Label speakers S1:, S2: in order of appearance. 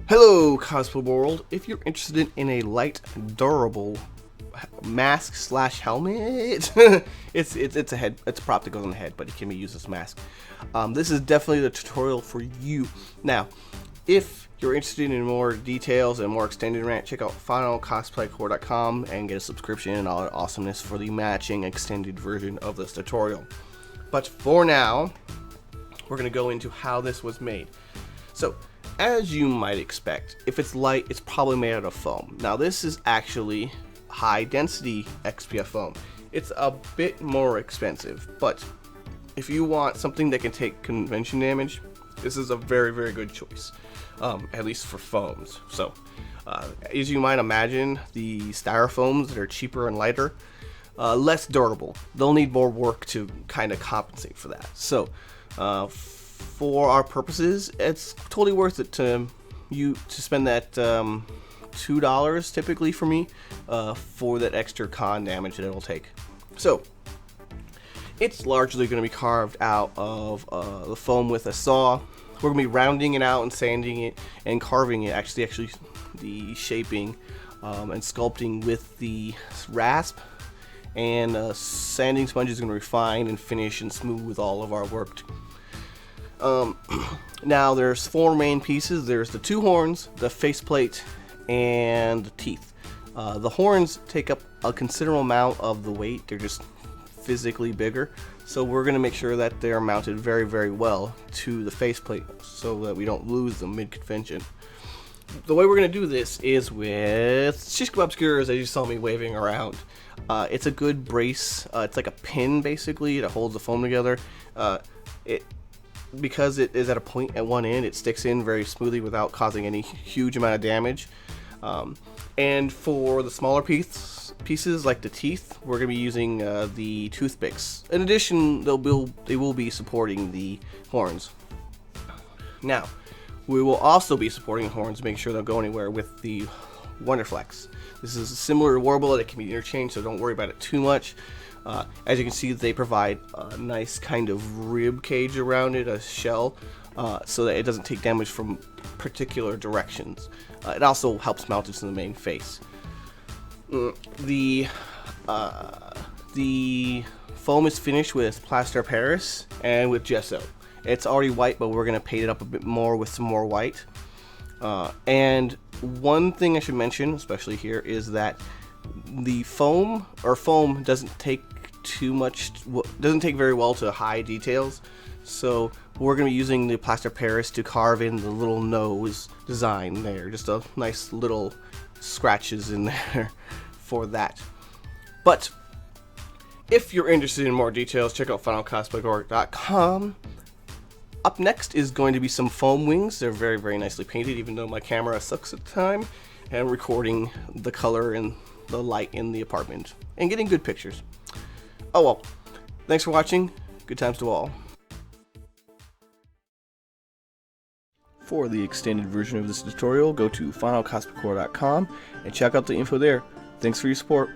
S1: Hello, cosplay world. If you're interested in a light, durable mask slash helmet, it's a head, it's a prop that goes on the head, but it can be used as a mask. This is definitely the tutorial for you. Now, if you're interested in more details and more extended rant, check out finalcosplaycore.com and get a subscription and all that awesomeness for the matching extended version of this tutorial. But for now, we're going to go into how this was made. So, as you might expect, if it's light, it's probably made out of foam. Now, this is actually high density XPF foam. It's a bit more expensive, but if you want something that can take convention damage, this is a very, very good choice, at least for foams. So, as you might imagine, the styrofoams that are cheaper and lighter, less durable. They'll need more work to kind of compensate for that. So, for our purposes, it's totally worth it to spend that $2 typically for me for that extra con damage that it'll take. So it's largely going to be carved out of the foam with a saw. We're going to be rounding it out and sanding it and carving it, actually the shaping and sculpting with the rasp, and sanding sponge is going to refine and finish and smooth all of our work. Now there's four main pieces. There's the two horns, the faceplate, and the teeth. The horns take up a considerable amount of the weight. They're just physically bigger, so we're going to make sure that they're mounted very, very well to the faceplate so that we don't lose them mid-convention. The way we're going to do this is with shish kebab skewers, as you saw me waving around. It's a good brace. It's like a pin basically that holds the foam together. Because it is at a point at one end, it sticks in very smoothly without causing any huge amount of damage. And for the smaller pieces like the teeth, we're going to be using the toothpicks. In addition, they will be supporting the horns. Now, we will also be supporting the horns to make sure they'll go anywhere with the Wonderflex. This is similar to Warble, that can be interchanged, so don't worry about it too much. As you can see, they provide a nice kind of rib cage around it, a shell, so that it doesn't take damage from particular directions. It also helps mount it to the main face. The foam is finished with plaster Paris and with gesso. It's already white, but we're going to paint it up a bit more with some more white. And one thing I should mention, especially here, is that the foam doesn't take very well to high details, so we're going to be using the plaster Paris to carve in the little nose design there, just a nice little scratches in there for that. But if you're interested in more details, check out finalcosplaycore.com. Up next is going to be some foam wings. They're very, very nicely painted, even though my camera sucks at the time, and recording the color and the light in the apartment and getting good pictures. Oh well, thanks for watching. Good times to all. For the extended version of this tutorial, go to finalcosplaycore.com and check out the info there. Thanks for your support.